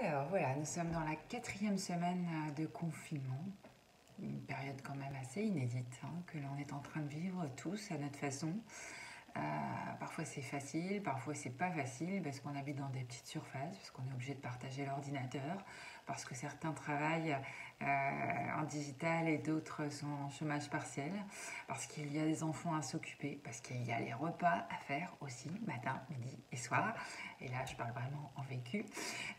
Alors voilà, nous sommes dans la 4e semaine de confinement, une période quand même assez inédite que l'on est en train de vivre tous à notre façon. Parfois c'est facile, parfois c'est pas facile parce qu'on habite dans des petites surfaces, parce qu'on est obligé de partager l'ordinateur, parce que certains travaillent en digital et d'autres sont en chômage partiel, parce qu'il y a des enfants à s'occuper, parce qu'il y a les repas à faire aussi, matin, midi et soir. Et là, je parle vraiment en vécu.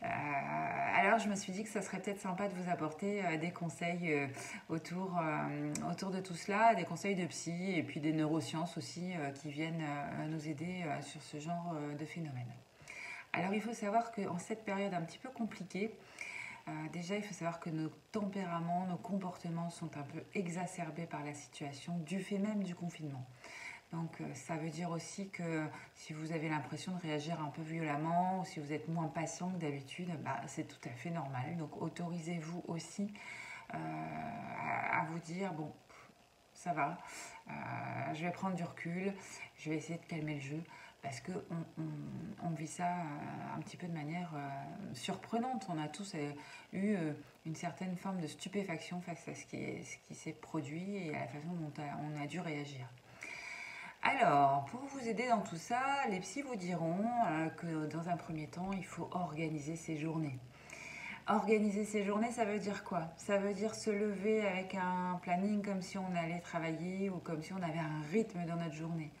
Alors, je me suis dit que ça serait peut-être sympa de vous apporter des conseils autour de tout cela, des conseils de psy et puis des neurosciences aussi qui viennent nous aider sur ce genre de phénomène. Alors, il faut savoir qu'en cette période un petit peu compliquée, déjà, il faut savoir que nos tempéraments, nos comportements sont un peu exacerbés par la situation du fait même du confinement. Donc ça veut dire aussi que si vous avez l'impression de réagir un peu violemment ou si vous êtes moins patient que d'habitude, c'est tout à fait normal. Donc autorisez-vous aussi à vous dire, bon, ça va, je vais prendre du recul, je vais essayer de calmer le jeu parce qu'on vit ça un petit peu de manière surprenante. On a tous eu une certaine forme de stupéfaction face à ce qui s'est produit et à la façon dont on a dû réagir. Alors, pour vous aider dans tout ça, les psys vous diront que dans un premier temps, il faut organiser ses journées. Organiser ses journées, ça veut dire quoi? Ça veut dire se lever avec un planning comme si on allait travailler ou comme si on avait un rythme dans notre journée.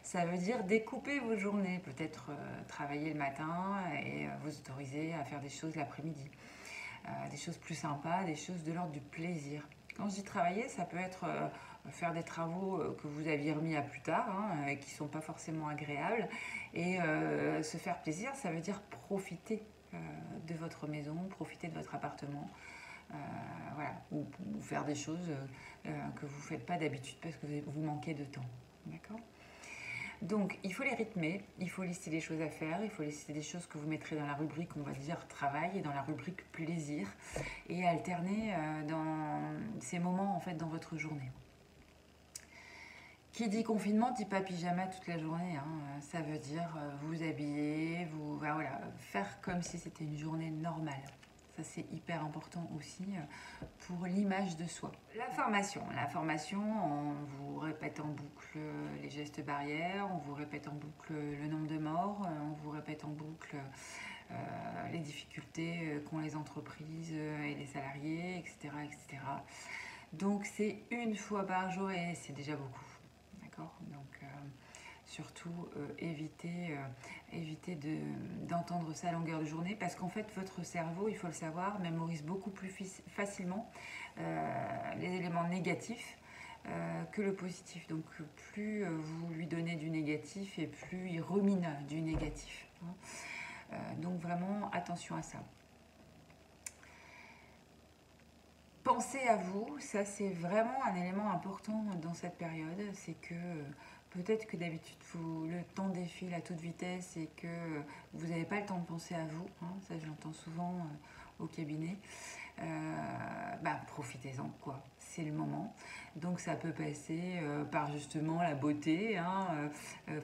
Ça veut dire découper vos journées, peut-être travailler le matin et vous autoriser à faire des choses l'après-midi. Des choses plus sympas, des choses de l'ordre du plaisir. Quand je dis travailler, ça peut être faire des travaux que vous aviez remis à plus tard, et qui ne sont pas forcément agréables. Et se faire plaisir, ça veut dire profiter de votre maison, profiter de votre appartement. Voilà. Ou faire des choses que vous ne faites pas d'habitude parce que vous manquez de temps. D'accord ? Donc, il faut les rythmer, il faut lister des choses à faire, il faut lister des choses que vous mettrez dans la rubrique, on va dire, travail et dans la rubrique plaisir et alterner dans ces moments, en fait, dans votre journée. Qui dit confinement dit pas pyjama toute la journée. Ça veut dire vous habiller, voilà, faire comme si c'était une journée normale. Ça, c'est hyper important aussi pour l'image de soi. La formation, on vous répète en boucle les gestes barrières, on vous répète en boucle le nombre de morts, on vous répète en boucle les difficultés qu'ont les entreprises et les salariés, etc., etc. Donc, c'est une fois par jour et c'est déjà beaucoup. D'accord ? Donc, surtout évitez d'entendre ça à longueur de journée parce qu'en fait votre cerveau, il faut le savoir, mémorise beaucoup plus facilement les éléments négatifs que le positif. Donc plus vous lui donnez du négatif et plus il rumine du négatif. Donc vraiment attention à ça. Pensez à vous, ça c'est vraiment un élément important dans cette période, c'est que peut-être que d'habitude le temps défile à toute vitesse et que vous n'avez pas le temps de penser à vous, ça je l'entends souvent au cabinet. Profitez-en quoi, c'est le moment. Donc ça peut passer par justement la beauté,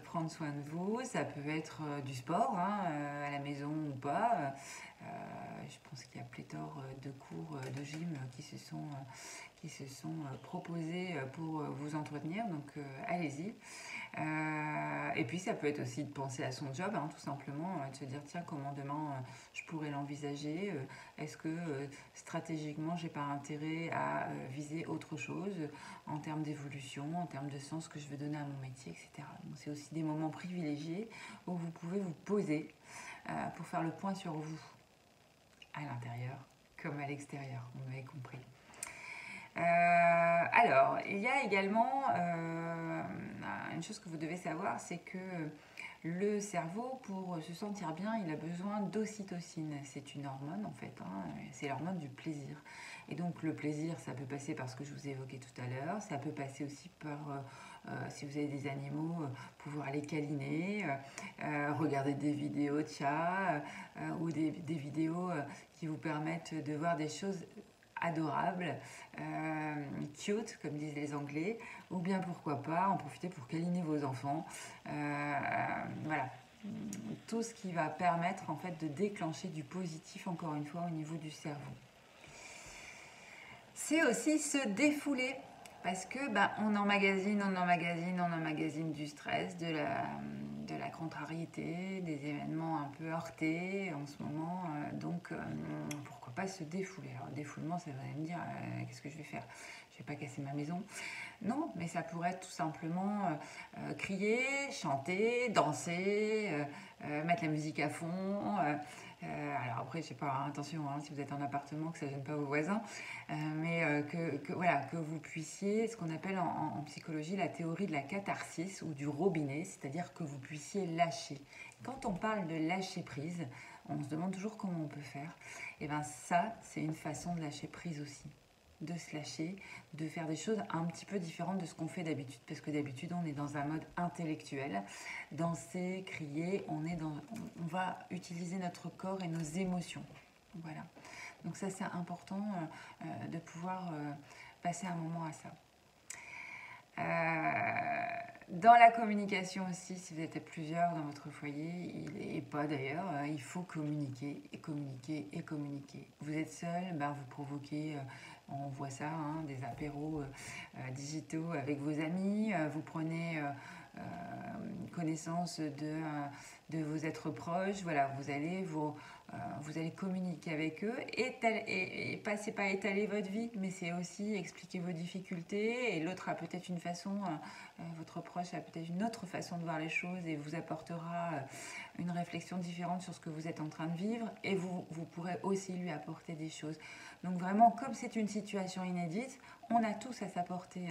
prendre soin de vous, ça peut être du sport à la maison ou pas. Je pense qu'il y a pléthore de cours de gym qui se sont proposés pour vous entretenir, donc allez-y. Et puis ça peut être aussi de penser à son job, tout simplement, de se dire tiens, comment demain je pourrais l'envisager, est-ce que stratégiquement j'ai pas intérêt à viser autre chose en termes d'évolution, en termes de sens que je veux donner à mon métier, etc. Donc c'est aussi des moments privilégiés où vous pouvez vous poser pour faire le point sur vous, à l'intérieur comme à l'extérieur, vous m'avez compris. Alors, il y a également une chose que vous devez savoir, c'est que le cerveau, pour se sentir bien, il a besoin d'ocytocine. C'est une hormone en fait, c'est l'hormone du plaisir. Et donc le plaisir, ça peut passer par ce que je vous ai évoqué tout à l'heure, ça peut passer aussi par, si vous avez des animaux, pouvoir les câliner, regarder des vidéos de chats ou des vidéos qui vous permettent de voir des choses adorables, cute comme disent les Anglais, ou bien pourquoi pas en profiter pour câliner vos enfants. Voilà, tout ce qui va permettre en fait de déclencher du positif encore une fois au niveau du cerveau. C'est aussi se défouler parce que on emmagasine du stress, de la contrariété, des événements un peu heurtés en ce moment. Donc pourquoi pas se défouler. Alors défoulement, ça va me dire qu'est-ce que je vais faire? Je vais pas casser ma maison. Non, mais ça pourrait être tout simplement crier, chanter, danser, mettre la musique à fond. Alors après, je sais pas, attention, si vous êtes en appartement, que ça ne gêne pas vos voisins, mais que vous puissiez, ce qu'on appelle en psychologie la théorie de la catharsis ou du robinet, c'est-à-dire que vous puissiez lâcher. Quand on parle de lâcher prise, on se demande toujours comment on peut faire. Et bien ça, c'est une façon de lâcher prise aussi. De se lâcher, de faire des choses un petit peu différentes de ce qu'on fait d'habitude, parce que d'habitude on est dans un mode intellectuel, danser, crier, on va utiliser notre corps et nos émotions. Voilà. Donc ça c'est important de pouvoir passer un moment à ça. Dans la communication aussi, si vous êtes plusieurs dans votre foyer, et pas d'ailleurs, il faut communiquer et communiquer et communiquer. Vous êtes seul, vous provoquez, on voit ça, des apéros digitaux avec vos amis, vous prenez connaissance de vos êtres proches, voilà, vous allez communiquer avec eux et c'est pas étaler votre vie, mais c'est aussi expliquer vos difficultés, et l'autre a peut-être une façon, votre proche a peut-être une autre façon de voir les choses et vous apportera une réflexion différente sur ce que vous êtes en train de vivre, et vous pourrez aussi lui apporter des choses. Donc vraiment, comme c'est une situation inédite, on a tous à s'apporter.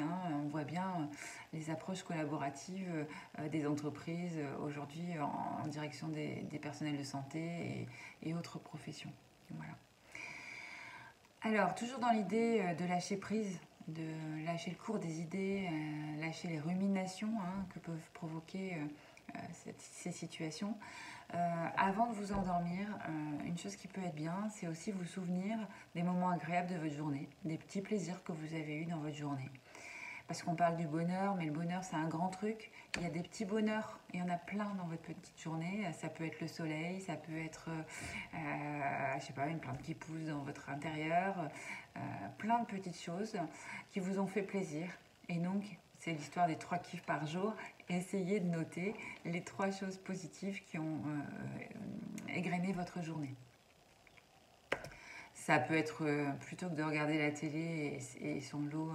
On voit bien les approches collaboratives des entreprises aujourd'hui en direction des personnels de santé et autres professions. Voilà. Alors, toujours dans l'idée de lâcher prise, de lâcher le cours des idées, lâcher les ruminations que peuvent provoquer ces situations. Avant de vous endormir, une chose qui peut être bien, c'est aussi vous souvenir des moments agréables de votre journée, des petits plaisirs que vous avez eus dans votre journée. Parce qu'on parle du bonheur, mais le bonheur c'est un grand truc. Il y a des petits bonheurs, il y en a plein dans votre petite journée. Ça peut être le soleil, ça peut être, je sais pas, une plante qui pousse dans votre intérieur. Plein de petites choses qui vous ont fait plaisir. Et donc, c'est l'histoire des 3 kiffs par jour. Essayez de noter les 3 choses positives qui ont égrené votre journée. Ça peut être, plutôt que de regarder la télé et son lot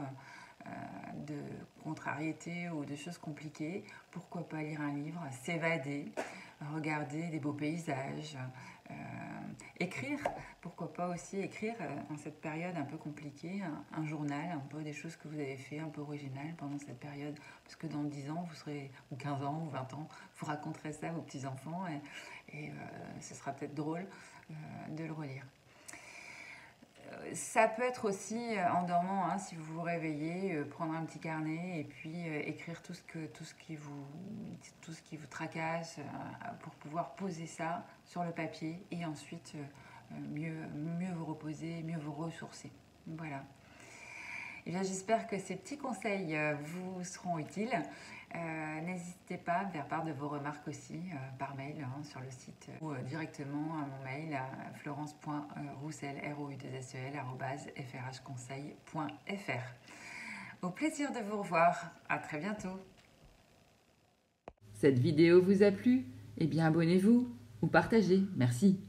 de contrariétés ou de choses compliquées, pourquoi pas lire un livre, s'évader, regarder des beaux paysages, écrire, pourquoi pas aussi écrire en cette période un peu compliquée, un journal, un peu des choses que vous avez fait un peu originales pendant cette période, parce que dans 10 ans, vous serez, ou 15 ans, ou 20 ans, vous raconterez ça à vos petits-enfants et ce sera peut-être drôle de le relire. Ça peut être aussi en dormant, si vous vous réveillez, prendre un petit carnet et puis écrire tout ce qui vous tracasse pour pouvoir poser ça sur le papier et ensuite mieux vous reposer, mieux vous ressourcer. Voilà. Et bien, j'espère que ces petits conseils vous seront utiles. N'hésitez pas à me faire part de vos remarques aussi par mail sur le site ou directement à mon mail à florence.roussel @frhconseil.fr. Au plaisir de vous revoir. À très bientôt. Cette vidéo vous a plu? Eh bien, abonnez-vous ou partagez. Merci.